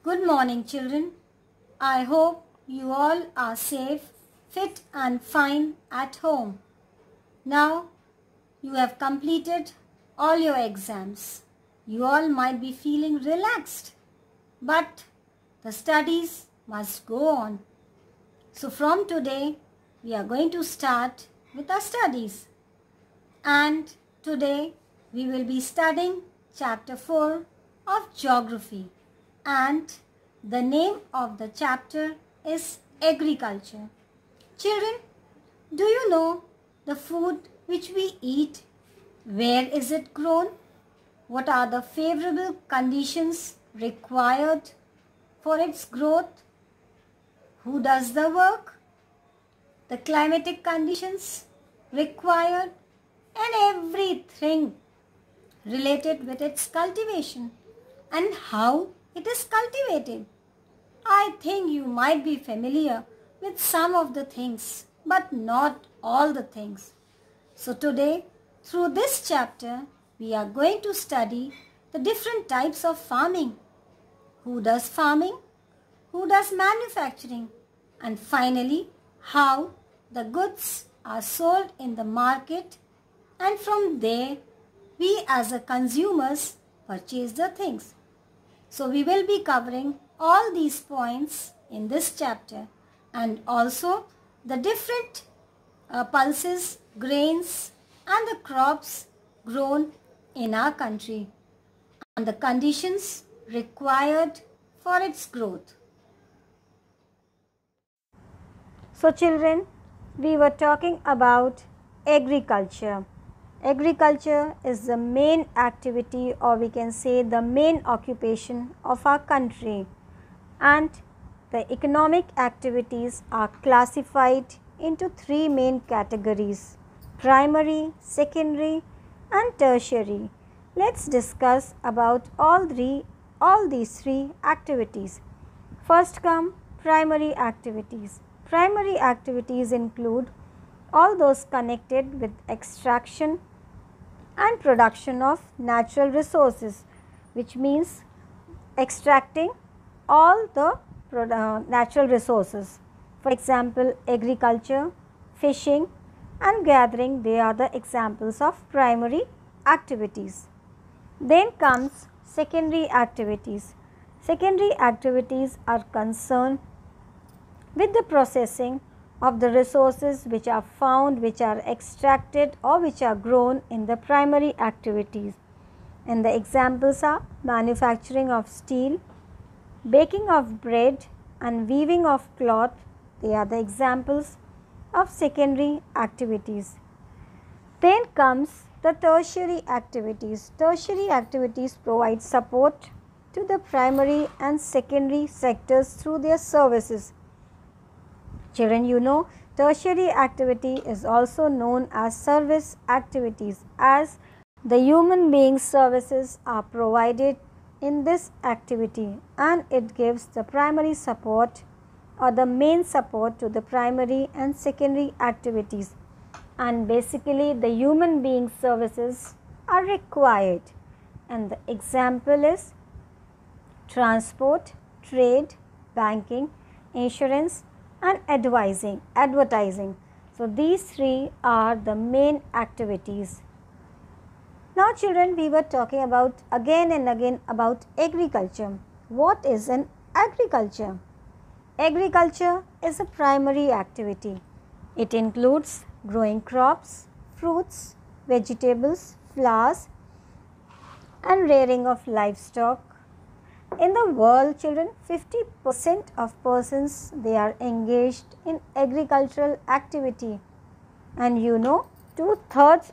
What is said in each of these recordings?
Good morning, children. I hope you all are safe, fit and fine at home. Now, you have completed all your exams. You all might be feeling relaxed, but the studies must go on. So from today, we are going to start with our studies. And today, we will be studying chapter 4 of geography. And the name of the chapter is agriculture. Children, do you know the food which we eat? Where is it grown? What are the favorable conditions required for its growth? Who does the work? The climatic conditions required and everything related with its cultivation and how it is cultivated. I think you might be familiar with some of the things, but not all the things. So today, through this chapter, we are going to study the different types of farming. Who does farming? Who does manufacturing? And finally, how the goods are sold in the market, and from there, we as a consumers purchase the things. So we will be covering all these points in this chapter and also the different pulses, grains and the crops grown in our country and the conditions required for its growth. So children, we were talking about agriculture. Agriculture is the main activity, or we can say the main occupation of our country, and the economic activities are classified into three main categories: primary, secondary and tertiary. Let's discuss about all these three activities. First come primary activities. Primary activities include all those connected with extraction and production of natural resources, which means extracting all the natural resources. For example, agriculture, fishing and gathering, they are the examples of primary activities. Then comes secondary activities. Secondary activities are concerned with the processing of the resources which are found, which are extracted or which are grown in the primary activities. And the examples are manufacturing of steel, baking of bread and weaving of cloth. They are the examples of secondary activities. Then comes the tertiary activities. Tertiary activities provide support to the primary and secondary sectors through their services. Children, you know, tertiary activity is also known as service activities, as the human beings' services are provided in this activity and it gives the primary support or the main support to the primary and secondary activities. And basically the human beings' services are required, and the example is transport, trade, banking, insurance and advertising. So these three are the main activities. Now children, we were talking about again and again about agriculture. What is an agriculture? Agriculture is a primary activity. It includes growing crops, fruits, vegetables, flowers and rearing of livestock. In the world, children, 50% of persons, they are engaged in agricultural activity, and you know 2/3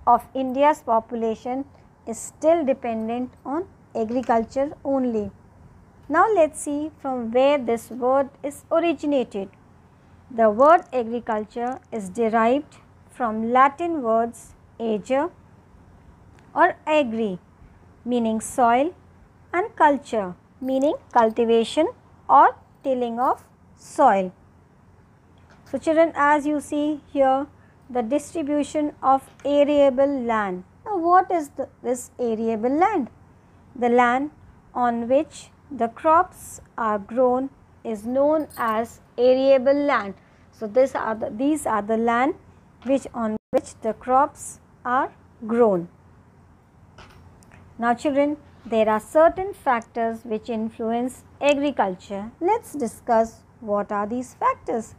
of India's population is still dependent on agriculture only. Now let's see from where this word is originated. The word agriculture is derived from Latin words ager or agri, meaning soil, and culture, meaning cultivation or tilling of soil. So children, as you see here, the distribution of arable land. Now what is this arable land? The land on which the crops are grown is known as arable land. So these are the land on which the crops are grown. Now children, there are certain factors which influence agriculture. Let's discuss what are these factors.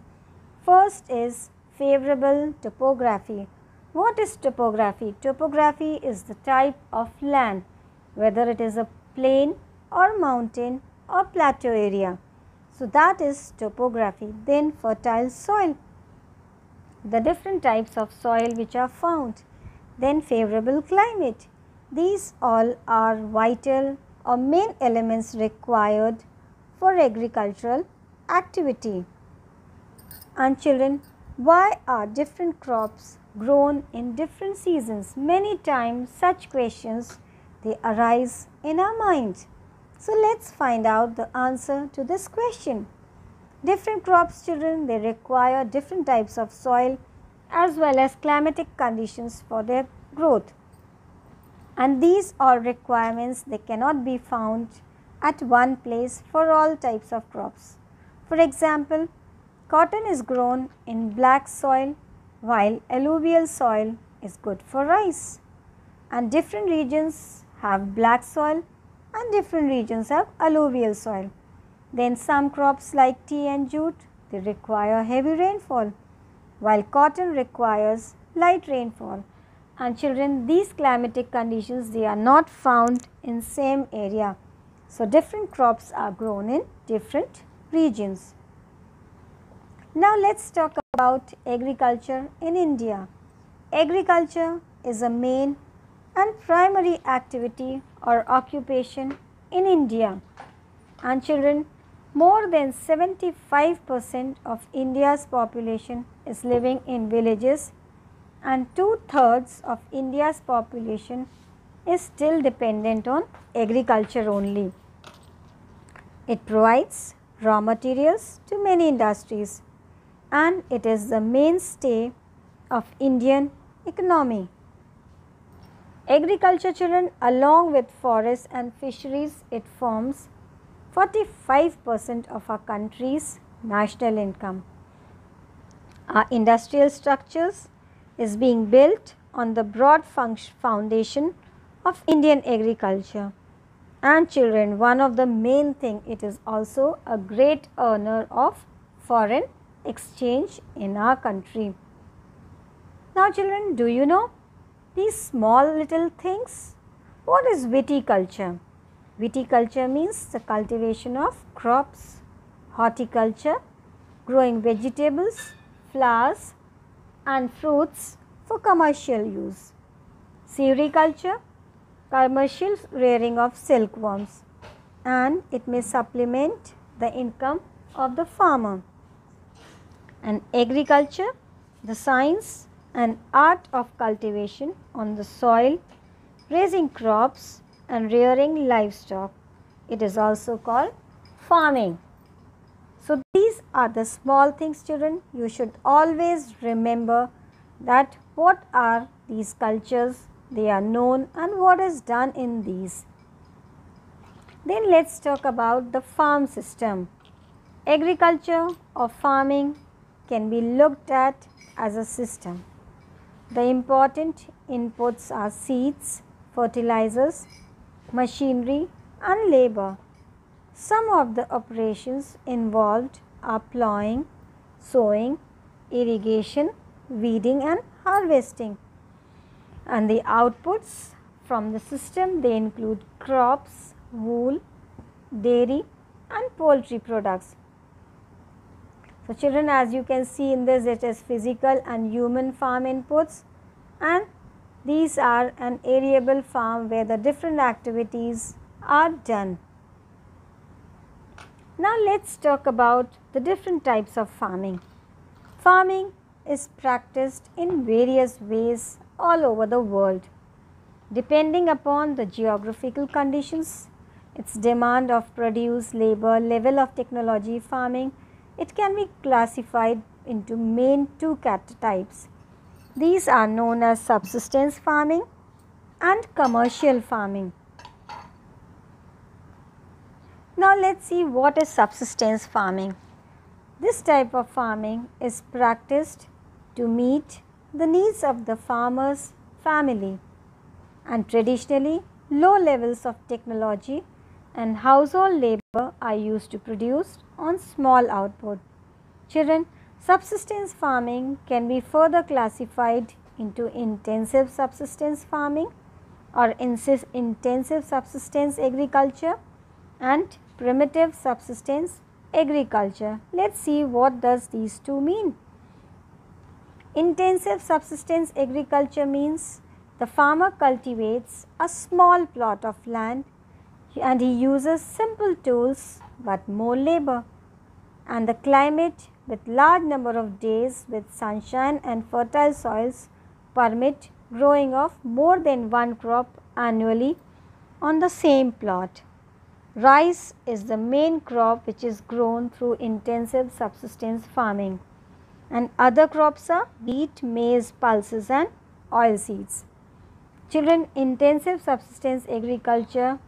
First is favorable topography. What is topography? Topography is the type of land, whether it is a plain or mountain or plateau area. So that is topography. Then fertile soil, the different types of soil which are found. Then favorable climate. These all are vital or main elements required for agricultural activity. And children, why are different crops grown in different seasons? Many times such questions they arise in our mind. So let's find out the answer to this question. Different crops, children, they require different types of soil as well as climatic conditions for their growth. And these all requirements, they cannot be found at one place for all types of crops. For example, cotton is grown in black soil while alluvial soil is good for rice. And different regions have black soil and different regions have alluvial soil. Then some crops like tea and jute, they require heavy rainfall while cotton requires light rainfall. And children, these climatic conditions, they are not found in same area. So different crops are grown in different regions. Now let's talk about agriculture in India. Agriculture is a main and primary activity or occupation in India. And children, more than 75% of India's population is living in villages, and 2/3 of India's population is still dependent on agriculture only. It provides raw materials to many industries and it is the mainstay of Indian economy. Agriculture, children, along with forests and fisheries, it forms 45% of our country's national income. Our industrial structures is being built on the broad foundation of Indian agriculture. And children, one of the main thing, it is also a great earner of foreign exchange in our country. Now children, do you know these small little things? What is viticulture? Viticulture means the cultivation of crops, horticulture, growing vegetables, flowers and fruits for commercial use. Sericulture, commercial rearing of silkworms, and it may supplement the income of the farmer. And agriculture, the science and art of cultivation on the soil, raising crops and rearing livestock. It is also called farming. So these are the small things, children. You should always remember that what are these cultures, they are known, and what is done in these. Then let's talk about the farm system. Agriculture or farming can be looked at as a system. The important inputs are seeds, fertilizers, machinery and labor. Some of the operations involved are plowing, sowing, irrigation, weeding and harvesting. And the outputs from the system, they include crops, wool, dairy and poultry products. So children, as you can see in this, it is physical and human farm inputs, and these are an arable farm where the different activities are done. Now let's talk about the different types of farming. Farming is practiced in various ways all over the world. Depending upon the geographical conditions, its demand of produce, labor, level of technology, farming, it can be classified into main two types. These are known as subsistence farming and commercial farming. Now let's see what is subsistence farming. This type of farming is practiced to meet the needs of the farmer's family, and traditionally low levels of technology and household labor are used to produce on small output. Children, subsistence farming can be further classified into intensive subsistence farming or intensive subsistence agriculture and primitive subsistence agriculture. Let's see what does these two mean. Intensive subsistence agriculture means the farmer cultivates a small plot of land and he uses simple tools but more labor, and the climate with large number of days with sunshine and fertile soils permit growing of more than one crop annually on the same plot. Rice is the main crop which is grown through intensive subsistence farming, and other crops are wheat, maize, pulses and oilseeds. Children, intensive subsistence agriculture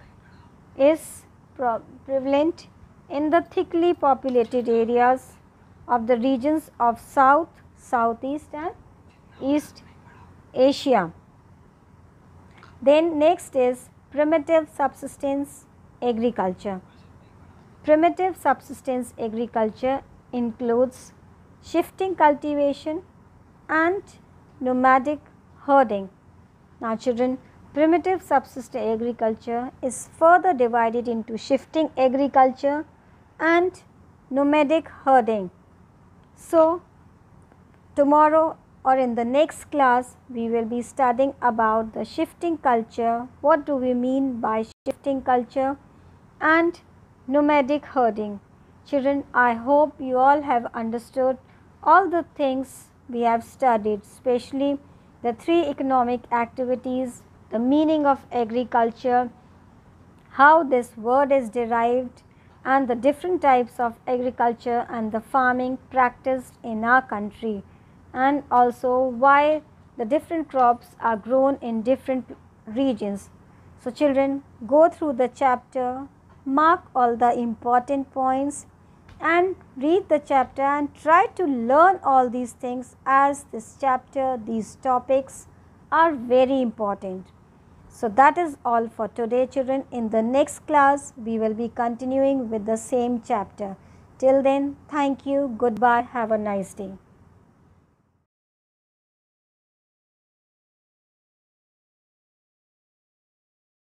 is prevalent in the thickly populated areas of the regions of South, Southeast and East Asia. Then next is primitive subsistence agriculture. Primitive subsistence agriculture includes shifting cultivation and nomadic herding. Now children, primitive subsistence agriculture is further divided into shifting agriculture and nomadic herding. So tomorrow or in the next class we will be studying about the shifting culture, what do we mean by shifting culture, and nomadic herding. Children, I hope you all have understood all the things we have studied, especially the three economic activities, the meaning of agriculture, how this word is derived, and the different types of agriculture and the farming practiced in our country, and also why the different crops are grown in different regions. So children, go through the chapter, mark all the important points and read the chapter and try to learn all these things, as this chapter, these topics are very important. So that is all for today children. In the next class we will be continuing with the same chapter. Till then, thank you, goodbye, have a nice day.